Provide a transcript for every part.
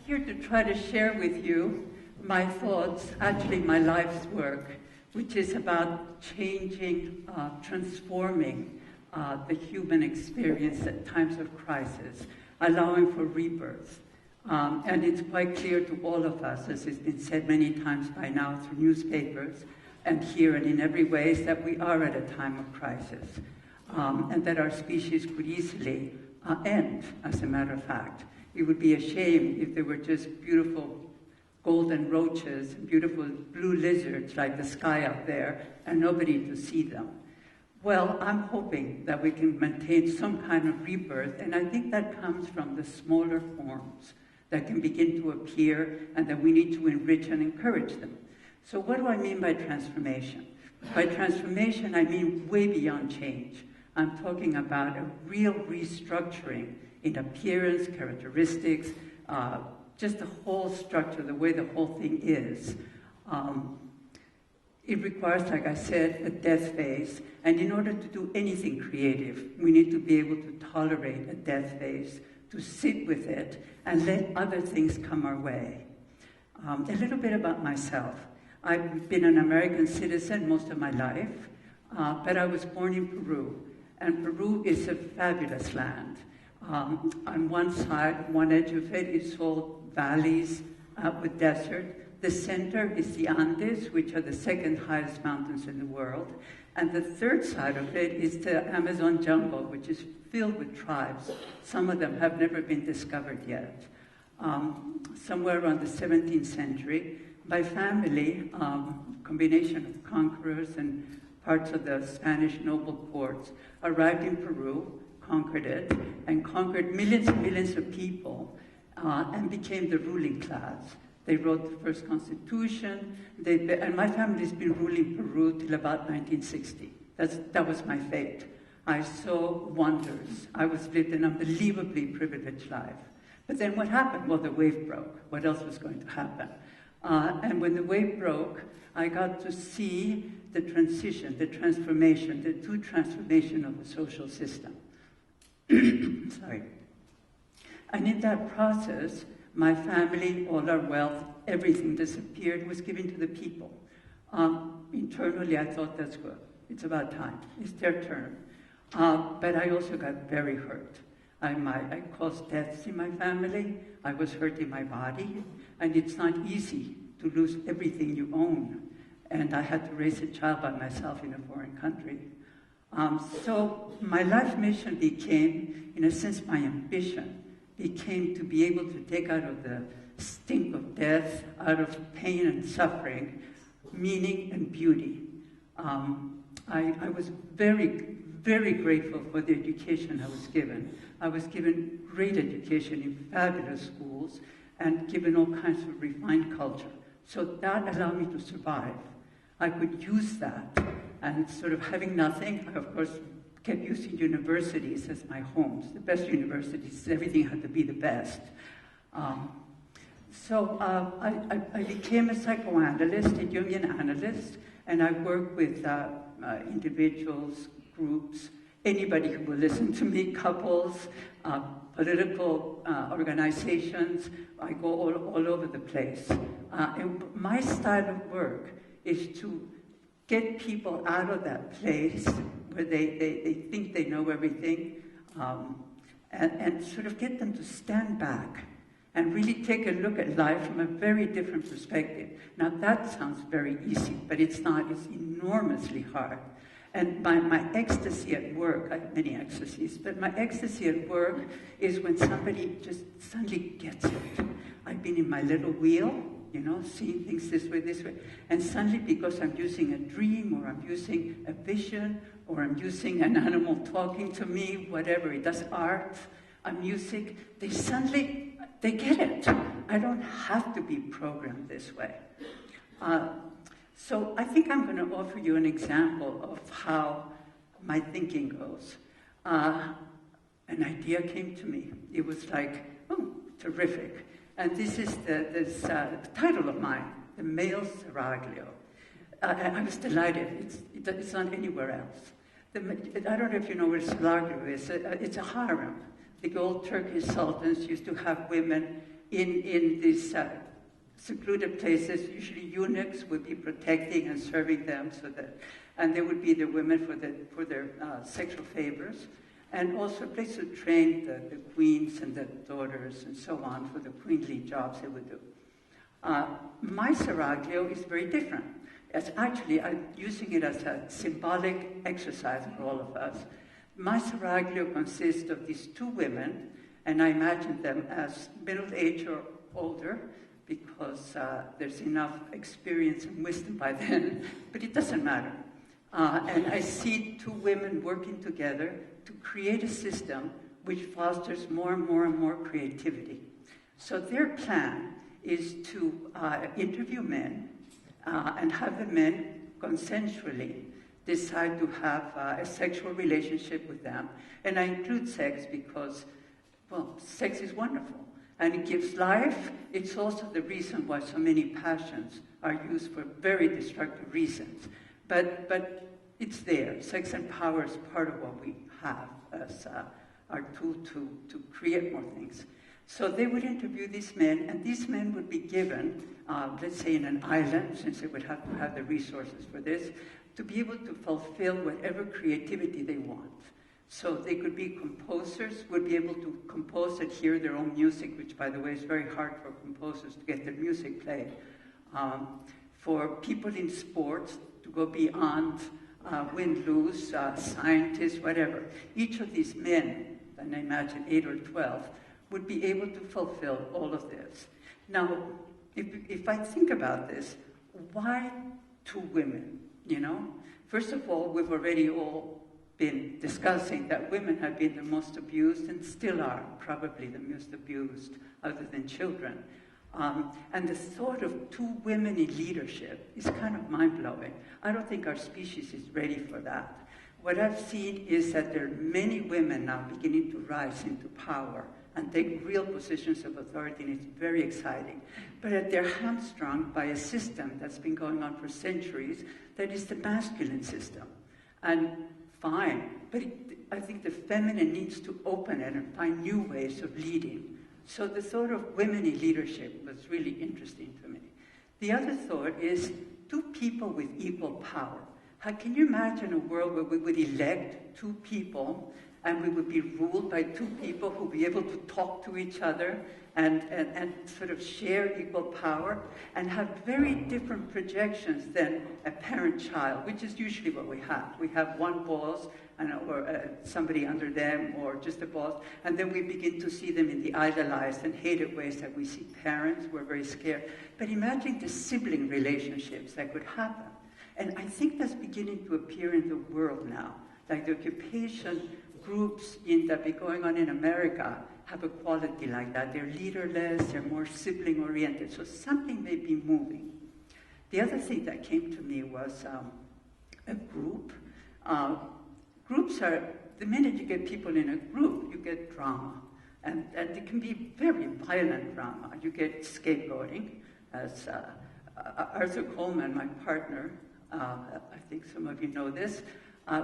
here to try to share with you my thoughts, actually my life's work, which is about changing, transforming the human experience at times of crisis, allowing for rebirth. And it's quite clear to all of us, as has been said many times by now through newspapers and here and in every way, is that we are at a time of crisis, and that our species could easily end, as a matter of fact. It would be a shame if there were just beautiful golden roaches and beautiful blue lizards like the sky up there and nobody to see them. Well, I'm hoping that we can maintain some kind of rebirth, and I think that comes from the smaller forms that can begin to appear and that we need to enrich and encourage them. So what do I mean by transformation? By transformation, I mean way beyond change. I'm talking about a real restructuring in appearance, characteristics, just the whole structure, the way the whole thing is. It requires, like I said, a death phase. And in order to do anything creative, we need to be able to tolerate a death phase, to sit with it, and let other things come our way. A little bit about myself. I've been an American citizen most of my life, but I was born in Peru. And Peru is a fabulous land. On one side, one edge of it is all valleys with desert. The center is the Andes, which are the second highest mountains in the world. And the third side of it is the Amazon jungle, which is filled with tribes. Some of them have never been discovered yet. Somewhere around the 17th century, my family, combination of conquerors and parts of the Spanish noble courts, arrived in Peru, conquered it, and conquered millions and millions of people, and became the ruling class. They wrote the first constitution, and my family's been ruling Peru till about 1960. That was my fate. I saw wonders. I lived an unbelievably privileged life. But then what happened? Well, the wave broke. What else was going to happen? And when the wave broke, I got to see the transition, the transformation, the true transformation of the social system. Sorry. And in that process, my family, all our wealth, everything disappeared, was given to the people. Internally, I thought, that's good. It's about time. It's their turn. But I also got very hurt. I caused deaths in my family. I was hurt in my body. And it's not easy to lose everything you own. And I had to raise a child by myself in a foreign country. So my life mission became, in a sense, my ambition became to be able to take out of the stink of death, out of pain and suffering, meaning and beauty. I was very, very grateful for the education I was given. I was given great education in fabulous schools and given all kinds of refined culture. So that allowed me to survive. I could use that, and sort of having nothing, I of course kept using universities as my homes, the best universities. Everything had to be the best. So I became a psychoanalyst, a Jungian analyst, and I work with individuals, groups, anybody who will listen to me, couples, political organizations. I go all over the place. And my style of work is to get people out of that place where they think they know everything, and sort of get them to stand back and really take a look at life from a very different perspective. Now that sounds very easy, but it's not. It's enormously hard. And my ecstasy at work, I have many ecstasies, but my ecstasy at work is when somebody just suddenly gets it. I've been in my little wheel, seeing things this way, and suddenly, because I'm using a dream, or I'm using a vision, or I'm using an animal talking to me, whatever, it does art, music, they get it. I don't have to be programmed this way. So I think I'm going to offer you an example of how my thinking goes. An idea came to me. It was like, oh, terrific. And this is this title of mine, the Male Seraglio. I was delighted. It's not anywhere else. I don't know if you know what a Seraglio is. It's a harem. The old Turkish sultans used to have women in these secluded places, usually eunuchs would be protecting and serving them, and they would be the women for their sexual favors, and also a place to train the queens and the daughters and so on for the queenly jobs they would do. Male Seraglio is very different. I'm using it as a symbolic exercise for all of us. Male Seraglio consists of these two women, and I imagine them as middle-aged or older, because there's enough experience and wisdom by then, but it doesn't matter. And I see two women working together to create a system which fosters more and more and more creativity. So their plan is to interview men and have the men consensually decide to have a sexual relationship with them. And I include sex because, well, sex is wonderful. And it gives life. It's also the reason why so many passions are used for very destructive reasons. But it's there. Sex and power is part of what we have as our tool to create more things. So they would interview these men, and these men would be given, let's say in an island, since they would have to have the resources for this, to be able to fulfill whatever creativity they want. So they could be composers, would be able to compose and hear their own music, which, by the way, is very hard for composers to get their music played. For people in sports to go beyond win-lose, scientists, whatever. Each of these men, and I imagine 8 or 12, would be able to fulfill all of this. Now, if I think about this, why two women, you know? First of all, we've already all been discussing that women have been the most abused and still are probably the most abused other than children. And the thought of two women in leadership is kind of mind-blowing. I don't think our species is ready for that. What I've seen is that there are many women now beginning to rise into power and take real positions of authority, and it's very exciting. But they're hamstrung by a system that's been going on for centuries that is the masculine system. And fine, but I think the feminine needs to open it and find new ways of leading. So the thought of women in leadership was really interesting to me. The other thought is two people with equal power. How can you imagine a world where we would elect two people and we would be ruled by two people who would be able to talk to each other and sort of share equal power and have very different projections than a parent-child, which is usually what we have. We have one boss or somebody under them or just a boss, and then we begin to see them in the idolized and hated ways that we see parents. We're very scared. But imagine the sibling relationships that could happen. And I think that's beginning to appear in the world now. Like the occupation groups that be going on in America have a quality like that. They're leaderless, they're more sibling-oriented. So something may be moving. The other thing that came to me was a group. Groups are, the minute you get people in a group, you get drama. And it can be very violent drama. You get scapegoating, as Arthur Coleman, my partner, I think some of you know this,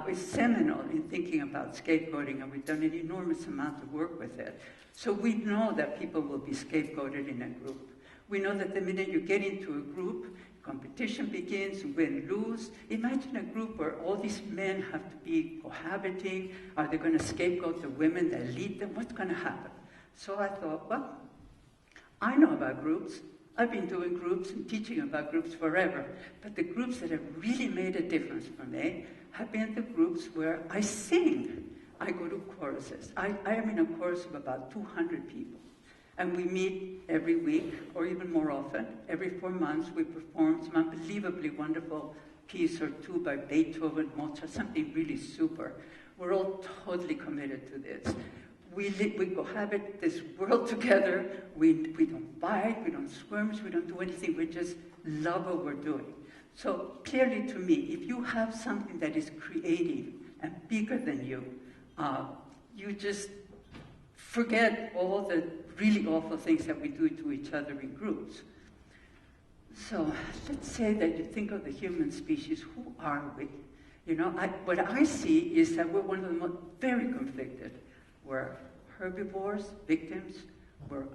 is seminal in thinking about scapegoating, and we've done an enormous amount of work with it. So we know that people will be scapegoated in a group. We know that the minute you get into a group, competition begins, win, lose. Imagine a group where all these men have to be cohabiting. Are they going to scapegoat the women that lead them? What's going to happen? So I thought, well, I know about groups. I've been doing groups and teaching about groups forever. But the groups that have really made a difference for me have been the groups where I sing. I go to choruses. I am in a chorus of about 200 people. And we meet every week, or even more often. Every 4 months, we perform some unbelievably wonderful piece or two by Beethoven, Mozart, something really super. We're all totally committed to this. We cohabit this world together. We don't fight, we don't skirmish, we don't do anything. We just love what we're doing. So clearly to me, if you have something that is creative and bigger than you, you just forget all the really awful things that we do to each other in groups. So let's say that you think of the human species. Who are we? You know, what I see is that we're one of the most very conflicted. We're herbivores, victims. We're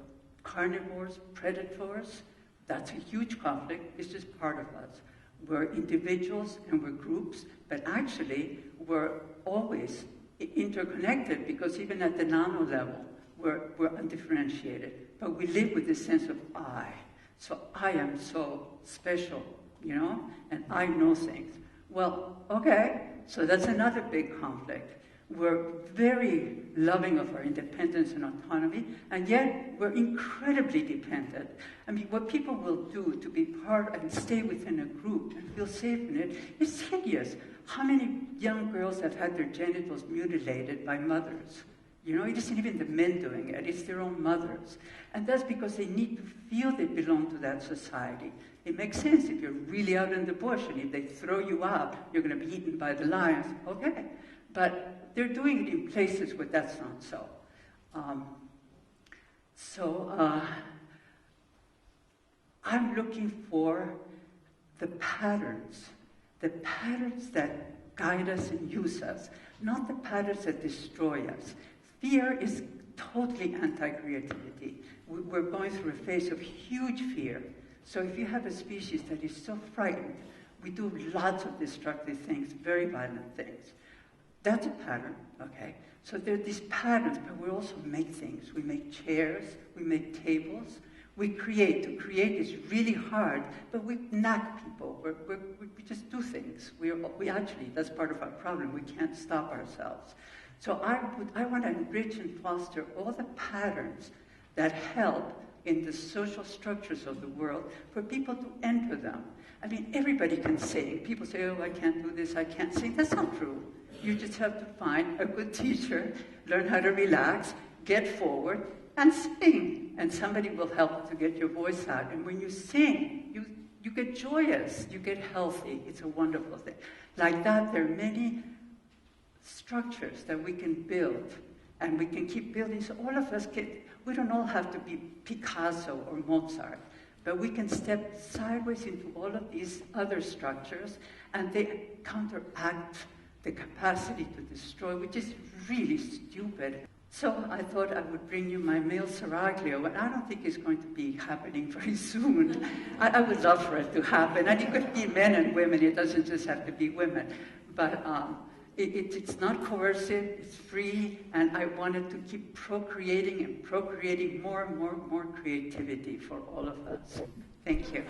carnivores, predators. That's a huge conflict. It's just part of us. We're individuals and we're groups, but actually we're always interconnected because even at the nano level, we're undifferentiated. But we live with this sense of I. So I am so special, you know, and I know things. Well, okay, so that's another big conflict. We're very loving of our independence and autonomy, and yet we're incredibly dependent. I mean, what people will do to be part and stay within a group and feel safe in it is hideous. How many young girls have had their genitals mutilated by mothers? You know, it isn't even the men doing it, it's their own mothers. And that's because they need to feel they belong to that society. It makes sense if you're really out in the bush and if they throw you out, you're going to be eaten by the lions. Okay. But they're doing it in places where that's not so. I'm looking for the patterns that guide us and use us, not the patterns that destroy us. Fear is totally anti-creativity. We're going through a phase of huge fear. So if you have a species that is so frightened, we do lots of destructive things, very violent things. That's a pattern, okay? So there are these patterns, but we also make things. We make chairs, we make tables, we create. To create is really hard, but we knack people. We just do things. We actually, that's part of our problem. We can't stop ourselves. So I want to enrich and foster all the patterns that help in the social structures of the world for people to enter them. I mean, everybody can sing. People say, oh, I can't do this, I can't sing. That's not true. You just have to find a good teacher, learn how to relax, get forward, and sing. And somebody will help to get your voice out. And when you sing, you get joyous, you get healthy. It's a wonderful thing. Like that, there are many structures that we can build, and we can keep building. So all of us we don't all have to be Picasso or Mozart, but we can step sideways into all of these other structures, and they counteract the capacity to destroy, which is really stupid. So I thought I would bring you my Male Seraglio, and I don't think it's going to be happening very soon. I would love for it to happen, and it could be men and women. It doesn't just have to be women. But it's not coercive, it's free, and I wanted to keep procreating and procreating more and more creativity for all of us. Thank you.